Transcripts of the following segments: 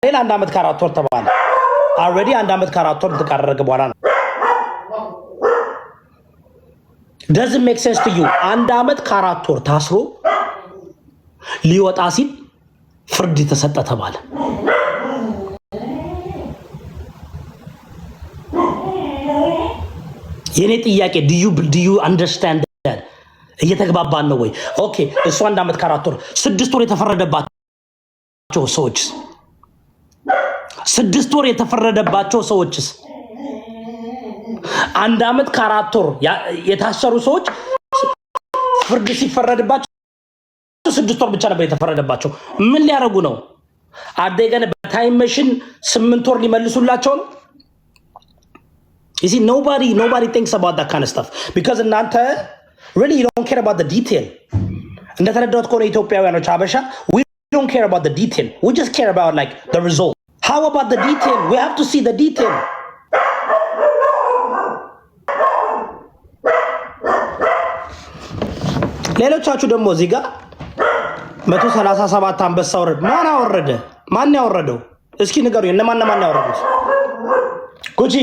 ሌላ አንድ አመት ከአራት ወር ተባለ። already አንድ አመት ከአራት ወር ተቃረገ በኋላ ነው። doesn't make sense to you አንድ አመት ከአራት ወር ታስሮ ሊወጣ ሲል ፍርድ ተሰጠ ተባለ። የኔ ጥያቄ do you understand that እየተግባባን ነው ወይ? ኦኬ እሱ አንድ አመት ከአራት ወር 6 ወር የተፈረደባቸው ሰዎች 6 ወር የተፈረደባቸው ሰዎችስ አንድ አመት ከአራት ወር የታሰሩ ሰዎች ፍርድ ሲፈረድባቸው 6 ወር ብቻ ነበር የተፈረደባቸው። ምን ሊያረጉ ነው? አደገነ በታይም መሽን 8 ወር ሊመልሱላቸው ነው? You see, nobody thinks about that kind of stuff because እናንተ really you don't care about the detail. እንደተረዳሁት ከሆነ ኢትዮጵያውያኖች አበሻ we don't care about the detail. We just care about like the result. How about the detail? We have to see the detail. ሌሎቻችሁ ደግሞ እዚህ ጋር 137 አንበሳ ወረደ። ማን ያወረደው? እስኪ ንገሩኝ። እነማን ያወረዱት? ጉቺ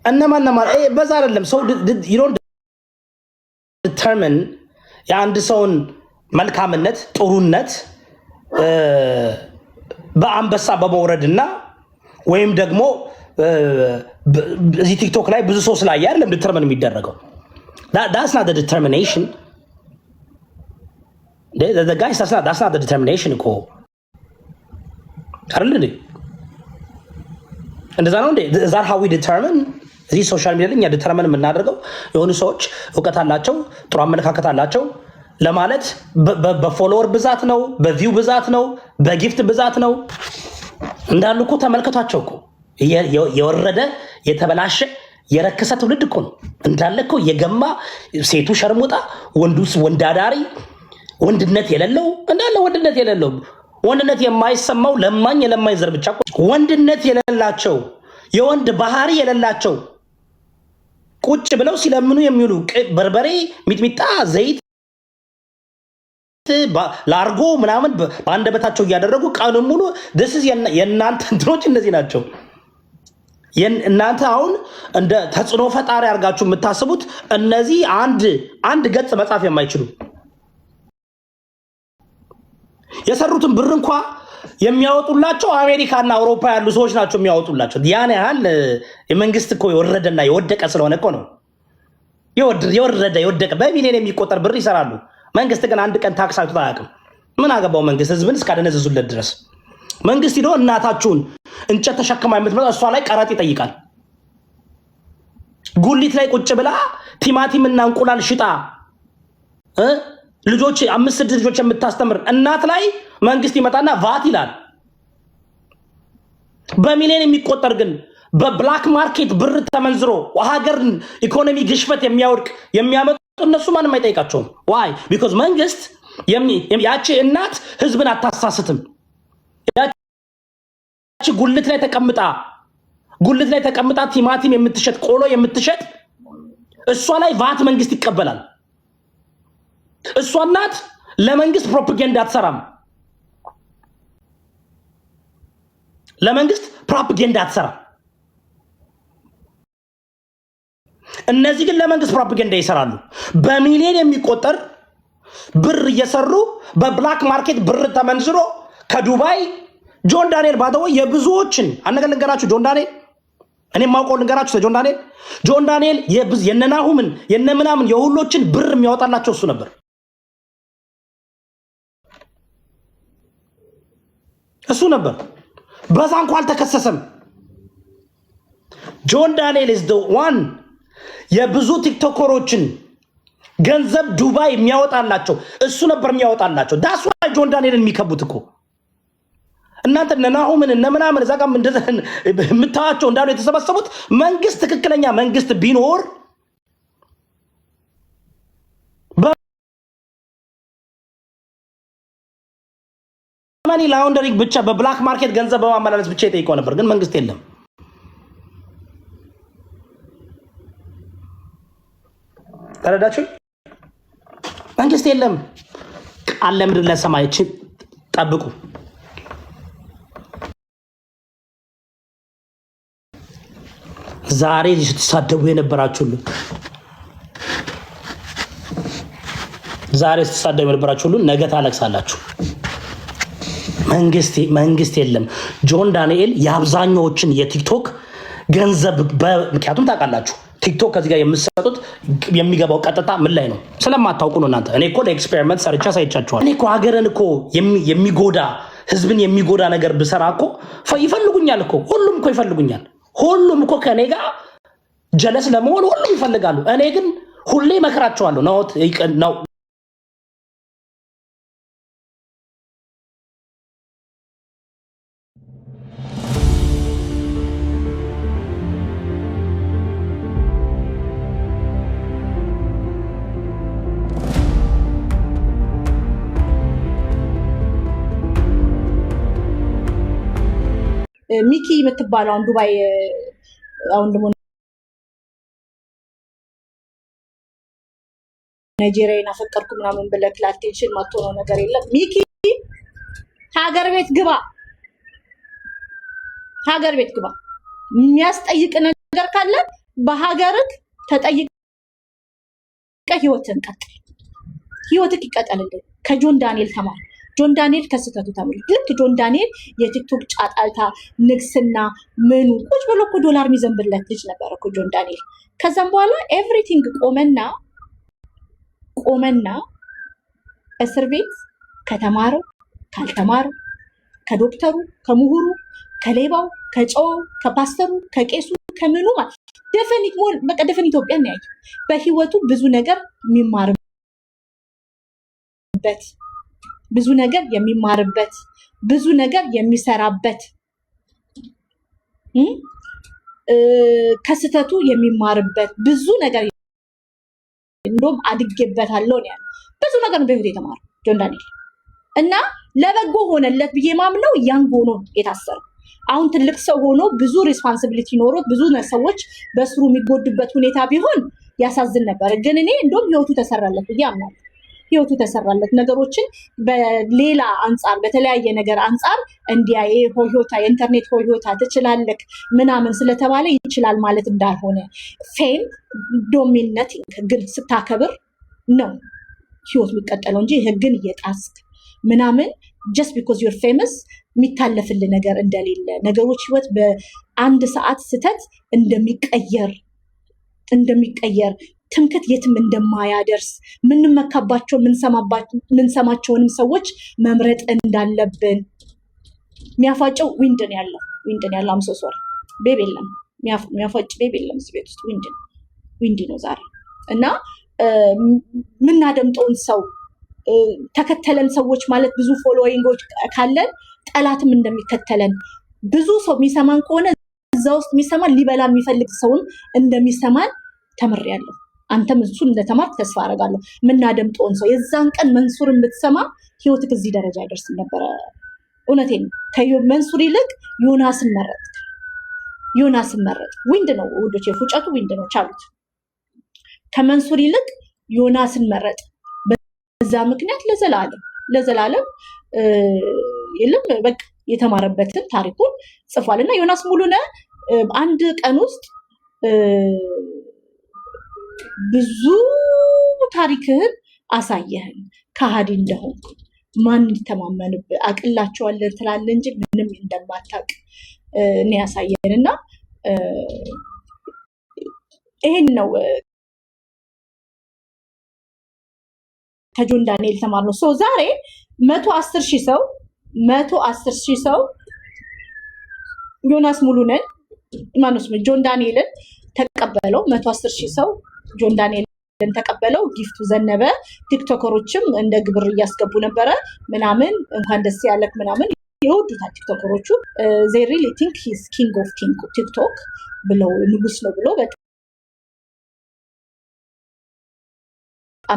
እነማን በዛ አይደለም ሰው you don't determine የአንድ ሰውን መልካምነት ጥሩነት በአንበሳ በመውረድና ወይም ደግሞ እዚህ ቲክቶክ ላይ ብዙ ሰው ስላየ አይደለም ዲተርሚን የሚደረገው። That's not the determination. The guys that's not the determination እኮ አይደል እንዴ? እንደዛ ነው እንዴ? Is that how we determine? እዚህ ሶሻል ሚዲያ ላይ ዲተርሚን የምናደርገው የሆኑ ሰዎች እውቀት አላቸው ጥሩ አመለካከት አላቸው ለማለት በፎሎወር ብዛት ነው በቪው ብዛት ነው በጊፍት ብዛት ነው እንዳሉ እኮ ተመልከቷቸው እኮ የወረደ የተበላሸ የረከሰ ትውልድ እኮ ነው እንዳለ እኮ የገማ ሴቱ ሸርሙጣ ወንዱስ ወንዳዳሪ ወንድነት የሌለው እንዳለ ወንድነት የሌለው ወንድነት የማይሰማው ለማኝ ዘር ብቻ ወንድነት የሌላቸው የወንድ ባህሪ የሌላቸው ቁጭ ብለው ሲለምኑ የሚውሉ በርበሬ ሚጥሚጣ ዘይት ላርጎ ምናምን በአንደበታቸው እያደረጉ ቀኑን ሙሉ this is የእናንተ እንትኖች እነዚህ ናቸው። እናንተ አሁን እንደ ተጽዕኖ ፈጣሪ አድርጋችሁ የምታስቡት እነዚህ አንድ ገጽ መጻፍ የማይችሉ የሰሩትን ብር እንኳን የሚያወጡላቸው አሜሪካና አውሮፓ ያሉ ሰዎች ናቸው የሚያወጡላቸው። ያን ያህል የመንግስት እኮ የወረደና የወደቀ ስለሆነ እኮ ነው። የወደቀ በሚሊዮን የሚቆጠር ብር ይሰራሉ። መንግስት ግን አንድ ቀን ታክስ አውጥቶ አያውቅም። ምን አገባው መንግስት ህዝብን እስካደነዘዙለት ድረስ። መንግስት ሄዶ እናታችሁን እንጨት ተሸክማ የምትመጣ እሷ ላይ ቀረጥ ይጠይቃል። ጉሊት ላይ ቁጭ ብላ ቲማቲምና እንቁላል ሽጣ ልጆች 5-6 ልጆች የምታስተምር እናት ላይ መንግስት ይመጣና ቫት ይላል። በሚሊዮን የሚቆጠር ግን በብላክ ማርኬት ብር ተመንዝሮ ሀገርን ኢኮኖሚ ግሽፈት የሚያመጡ እነሱ ማንም አይጠይቃቸውም። why? because መንግስት ያቺ እናት ህዝብን አታሳስትም። ያቺ ጉልት ላይ ተቀምጣ ቲማቲም የምትሸጥ ቆሎ የምትሸጥ እሷ ላይ ቫት መንግስት ይቀበላል። እሷ እናት ለመንግስት ፕሮፓጋንዳ አትሰራም። እነዚህ ግን ለመንግስት ፕሮፓጋንዳ ይሰራሉ። በሚሊዮን የሚቆጠር ብር እየሰሩ በብላክ ማርኬት ብር ተመንዝሮ ከዱባይ ጆን ዳንኤል ባደው የብዙዎችን አነገር ልንገራችሁ። ጆን ዳንኤል እኔ ማውቀው ልንገራችሁ። ጆን ዳንኤል የነናሁምን የነምናምን የሁሎችን ብር የሚያወጣላቸው እሱ ነበር። በዛ እንኳን አልተከሰሰም። ጆን ዳንኤል is the one የብዙ ቲክቶከሮችን ገንዘብ ዱባይ የሚያወጣላቸው እሱ ነበር የሚያወጣላቸው። ዳስ ዋይ ጆን ዳንኤልን የሚከቡት እኮ እናንተ ነናሁምን እነምናምን እዛ ጋር እንደዘን የምታዋቸው እንዳሉ የተሰበሰቡት መንግስት ትክክለኛ መንግስት ቢኖር ማኒ ላውንደሪንግ ብቻ በብላክ ማርኬት ገንዘብ በማመላለስ ብቻ ይጠይቀው ነበር። ግን መንግስት የለም። ተረዳችሁ? መንግስት የለም። ቃል ለምድር ለሰማይ ጠብቁ። ዛሬ ስትሳደቡ የነበራችሁ ሁሉ ዛሬ ስትሳደቡ የነበራችሁ ሁሉ ነገ ታለቅሳላችሁ። መንግስት የለም። ጆን ዳንኤል የአብዛኛዎችን የቲክቶክ ገንዘብ ምክንያቱም ታውቃላችሁ ቲክቶክ ከዚህ ጋር የምትሰጡት የሚገባው ቀጥታ ምን ላይ ነው ስለማታውቁ ነው እናንተ። እኔ እኮ ለኤክስፔሪመንት ሰርቻ ሳይቻችኋል። እኔ እኮ ሀገርን እኮ የሚጎዳ ህዝብን የሚጎዳ ነገር ብሰራ እኮ ይፈልጉኛል እኮ ሁሉም እኮ ይፈልጉኛል። ሁሉም እኮ ከኔ ጋር ጀለስ ለመሆን ሁሉም ይፈልጋሉ። እኔ ግን ሁሌ መከራቸዋለሁ ነው ሚኪ የምትባለው ዱባይ አሁን ደግሞ ናይጄሪያን አፈቀርኩ ምናምን ብለህ ላቴንሽን ማትሆነው ነገር የለም። ሚኪ ሀገር ቤት ግባ፣ ሀገር ቤት ግባ። የሚያስጠይቅ ነገር ካለ በሀገርህ ተጠይቀህ ህይወትን ቀጥል። ህይወትህ ይቀጥልልህ። ከጆን ዳንኤል ተማር። ጆን ዳንኤል ከስተቱ ተምር። ልክ ጆን ዳንኤል የቲክቶክ ጫጣልታ ንግስና ምኑ ቁጭ ብሎ እኮ ዶላር የሚዘንብለት ልጅ ነበር እኮ ጆን ዳንኤል። ከዛም በኋላ ኤቭሪቲንግ ቆመና እስር ቤት ከተማረው ካልተማረው ከዶክተሩ ከምሁሩ ከሌባው ከጨው ከፓስተሩ ከቄሱ ከምኑ ማለት ደፈን ኢትዮጵያ ነው ያየው። በህይወቱ ብዙ ነገር የሚማርበት ብዙ ነገር የሚማርበት ብዙ ነገር የሚሰራበት ከስተቱ የሚማርበት ብዙ ነገር እንደውም አድጌበታለሁ ነው ያለው። ብዙ ነገር ነው በህይወት የተማረው ጆን ዳንኤል እና ለበጎ ሆነለት ብዬ ማምነው ያንግ ሆኖ የታሰረው። አሁን ትልቅ ሰው ሆኖ ብዙ ሪስፖንሲቢሊቲ ኖሮት ብዙ ሰዎች በስሩ የሚጎድበት ሁኔታ ቢሆን ያሳዝን ነበር። ግን እኔ እንደውም ህይወቱ ተሰራለት ብዬ አምናለሁ። ህይወቱ ተሰራለት ነገሮችን በሌላ አንፃር በተለያየ ነገር አንፃር እንዲያይ ሆዮታ የኢንተርኔት ሆዮታ ትችላለህ ምናምን ስለተባለ ይችላል ማለት እንዳልሆነ ፌም ዶሚኔት ህግን ስታከብር ነው ህይወት የሚቀጠለው እንጂ ህግን እየጣስክ ምናምን just because you're famous የሚታለፍልህ ነገር እንደሌለ ነገሮች ህይወት በአንድ ሰዓት ስተት እንደሚቀየር ትምክት የትም እንደማያደርስ ምንመካባቸው ምንሰማቸውንም ሰዎች መምረጥ እንዳለብን የሚያፋጨው ዊንድን ያለው አምሶ ሶሪ ቤብ የለም የሚያፋጭ ቤብ የለም እዚህ ቤት ውስጥ ዊንድ ነው ዛሬ እና ምናደምጠውን ሰው ተከተለን ሰዎች ማለት ብዙ ፎሎዊንጎች ካለን ጠላትም እንደሚከተለን ብዙ ሰው የሚሰማን ከሆነ እዛ ውስጥ የሚሰማን ሊበላ የሚፈልግ ሰውን እንደሚሰማን ተምሬያለሁ። አንተም እሱን እንደተማርክ ተስፋ አደርጋለሁ። ምናደምጠውን ሰው የዛን ቀን መንሱር የምትሰማ ህይወትክ እዚህ ደረጃ አይደርስም ነበር። እውነቴን ከመንሱር ይልቅ ዮናስን መረጥ። ዊንድ ነው ውዶቼ፣ ፉጨቱ ዊንድ ነው ቻሉት። ከመንሱር ይልቅ ዮናስን መረጥ። በዛ ምክንያት ለዘላለም የለም በቃ የተማረበትን ታሪኩን ጽፏልና ዮናስ ሙሉነህ አንድ ቀን ውስጥ ብዙ ታሪክህን አሳየህን። ከሃዲ እንደሆን ማን እንዲተማመንብህ አቅላቸዋለሁ ትላለህ እንጂ ምንም እንደማታውቅ እኔ ያሳየንና ይሄን ነው ከጆን ዳንኤል ተማርነው። ሶ ዛሬ 110,000 ሰው ዮናስ ሙሉነህን ጆን ዳንኤልን ተቀበለው። 110,000 ሰው ጆን ዳንኤልን ተቀበለው። ጊፍቱ ዘነበ። ቲክቶከሮችም እንደ ግብር እያስገቡ ነበረ ምናምን እንኳን ደስ ያለክ ምናምን ይወዱታል ቲክቶከሮቹ። they really think he's king of ቲክቶክ ብለው ንጉስ ነው ብሎ በጣም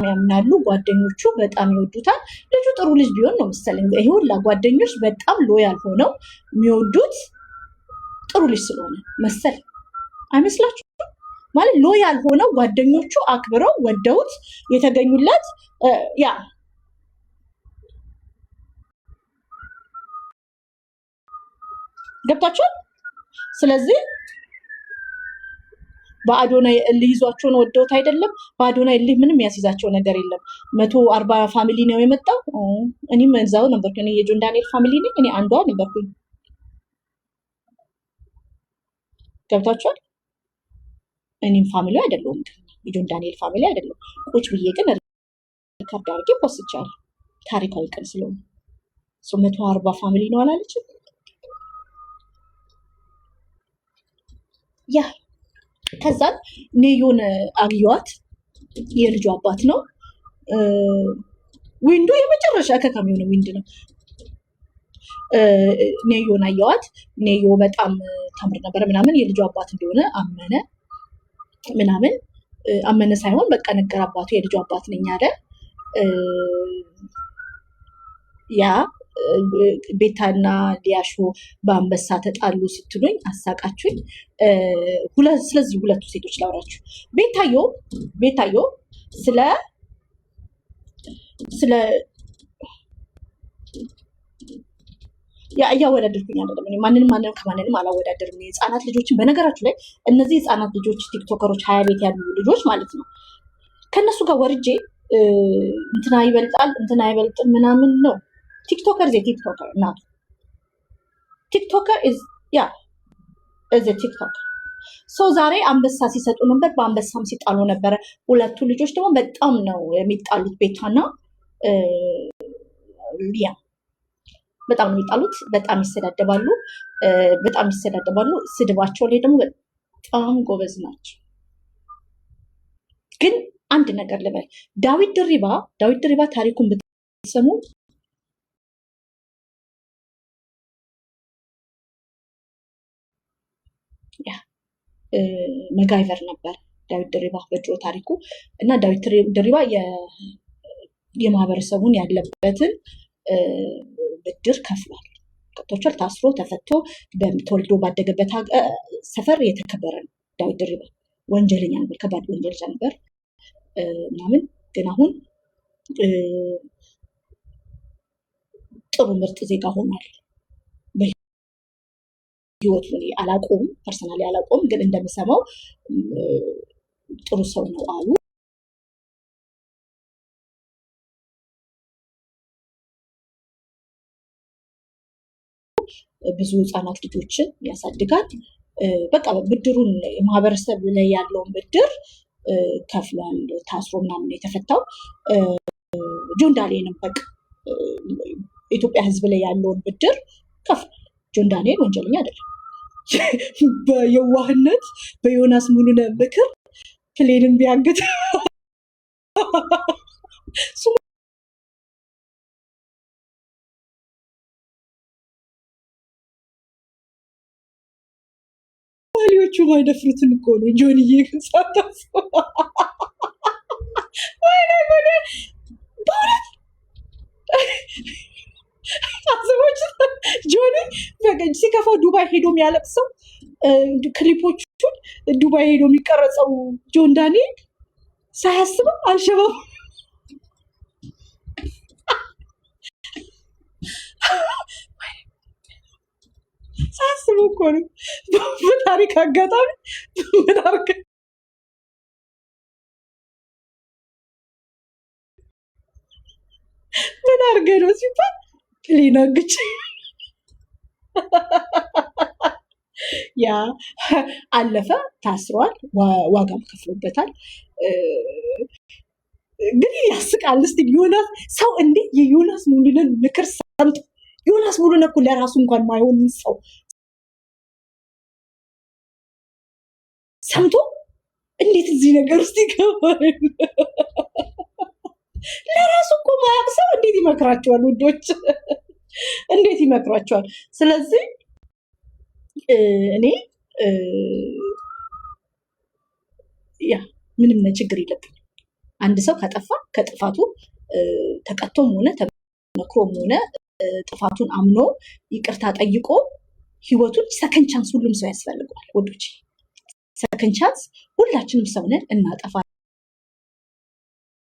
ያምናሉ። ጓደኞቹ በጣም ይወዱታል። ልጁ ጥሩ ልጅ ቢሆን ነው መሰለኝ ይሄ ሁላ ጓደኞች በጣም ሎያል ሆነው የሚወዱት ጥሩ ልጅ ስለሆነ መሰል አይመስላችሁ? ማለት ሎያል ሆነው ጓደኞቹ አክብረው ወደውት የተገኙለት ያ ገብታችኋል? ስለዚህ በአዶናይ ልይዟቸውን ወደውት አይደለም። በአዶናይ ምንም ያስይዛቸው ነገር የለም። 140 ፋሚሊ ነው የመጣው። እኔም እዛው ነበርኩ። እኔ የጆን ዳንኤል ፋሚሊ ነኝ። እኔ አንዷ ነበርኩኝ። ገብታችኋል? እኔም ፋሚሊ አይደለሁም፣ የጆን ዳንኤል ፋሚሊ አይደለሁም። ቁጭ ብዬ ግን ሪካርድ አድርጌ ፖስቻለሁ። ታሪካዊ ቀን ስለሆነ 140 ፋሚሊ ነው አላለችም። ያ ከዛ ኔዮን አግየዋት። የልጁ አባት ነው። ዊንዶ የመጨረሻ ከካሚው ነው ዊንድ ነው። ኔዮን አየዋት። ኔዮ በጣም ታምር ነበር ምናምን። የልጁ አባት እንደሆነ አመነ ምናምን። አመነ ሳይሆን በቃ ነገር አባቱ የልጁ አባት ነኝ አለ። ያ ቤታና ሊያሾ በአንበሳ ተጣሉ ስትሉኝ አሳቃችሁኝ። ስለዚህ ሁለቱ ሴቶች ላውራችሁ። ቤታዮ ስለ እያወዳደርኩኝ አይደለም። ማንንም ከማንንም አላወዳደርም። የህፃናት ልጆችን በነገራችሁ ላይ እነዚህ ህፃናት ልጆች ቲክቶከሮች 20 ቤት ያሉ ልጆች ማለት ነው ከነሱ ጋር ወርጄ እንትና ይበልጣል እንትና አይበልጥም ምናምን ነው። ቲክቶከር ቲክቶከር እናቱ ቲክቶከር ቲክቶከር ዛሬ አንበሳ ሲሰጡ ነበር፣ በአንበሳም ሲጣሉ ነበረ። ሁለቱ ልጆች ደግሞ በጣም ነው የሚጣሉት። ቤታና ሊያ በጣም ነው የሚጣሉት። በጣም ይሰዳደባሉ። ስድባቸው ላይ ደግሞ በጣም ጎበዝ ናቸው። ግን አንድ ነገር ልበል፣ ዳዊት ድሪባ ታሪኩን ብትሰሙ መጋይቨር ነበር ዳዊት ድሪባ በድሮ ታሪኩ። እና ዳዊት ድሪባ የማህበረሰቡን ያለበትን ብድር ከፍሏል። ገብቷችኋል? ታስሮ ተፈቶ ተወልዶ ባደገበት ሰፈር የተከበረ ነው ዳዊት ድሪባ። ወንጀለኛ ነበር፣ ከባድ ወንጀለኛ ነበር ምናምን። ግን አሁን ጥሩ ምርጥ ዜጋ ሆኗል። ህይወቱ አላቆም፣ ፐርሰናሊ አላቆም፣ ግን እንደምሰማው ጥሩ ሰው ነው አሉ። ብዙ ህፃናት ልጆችን ያሳድጋል። በቃ ብድሩን ማህበረሰብ ላይ ያለውን ብድር ከፍሏል። ታስሮ ምናምን የተፈታው ጆን ዳንኤልም በቃ ኢትዮጵያ ህዝብ ላይ ያለውን ብድር ከፍሏል። ጆን ዳንኤል ወንጀለኛ አይደለም። በየዋህነት በዮናስ ሙሉነህ ምክር ፕሌንን ቢያግት ሶማሌዎቹ ማይደፍሩትን እኮ ነው ጆንዬ ሳታስ አዘቦች ጆኒ በገጅ ሲከፋው ዱባይ ሄዶ የሚያለቅሰው ክሊፖቹን ዱባይ ሄዶ የሚቀረጸው ጆን ዳንኤል ሳያስበው አልሸባብ ሳያስበው እኮ ነው። በታሪክ አጋጣሚ ምን አድርገህ ነው ሲባል ሊናግች ያ አለፈ፣ ታስሯል፣ ዋጋም ከፍሎበታል። ግን ያስቃል። እስቲ ዮናስ ሰው እንዴት የዮናስ ሙሉነህን ምክር ሰምቶ ዮናስ ሙሉነህ እኮ ለራሱ እንኳን ማይሆን ሰው ሰምቶ እንዴት እዚህ ነገር ውስጥ ይገባል? ለራሱ እኮ ማያውቅ ሰው እንዴት ይመክራቸዋል? ውዶች እንዴት ይመክራቸዋል? ስለዚህ እኔ ምንም ችግር የለብኝም። አንድ ሰው ከጠፋ ከጥፋቱ ተቀጥቶም ሆነ ተመክሮም ሆነ ጥፋቱን አምኖ ይቅርታ ጠይቆ ህይወቱን ሰከንድ ቻንስ ሁሉም ሰው ያስፈልገዋል። ወዶች ሰከንድ ቻንስ ሁላችንም ሰው ነን፣ እናጠፋለን።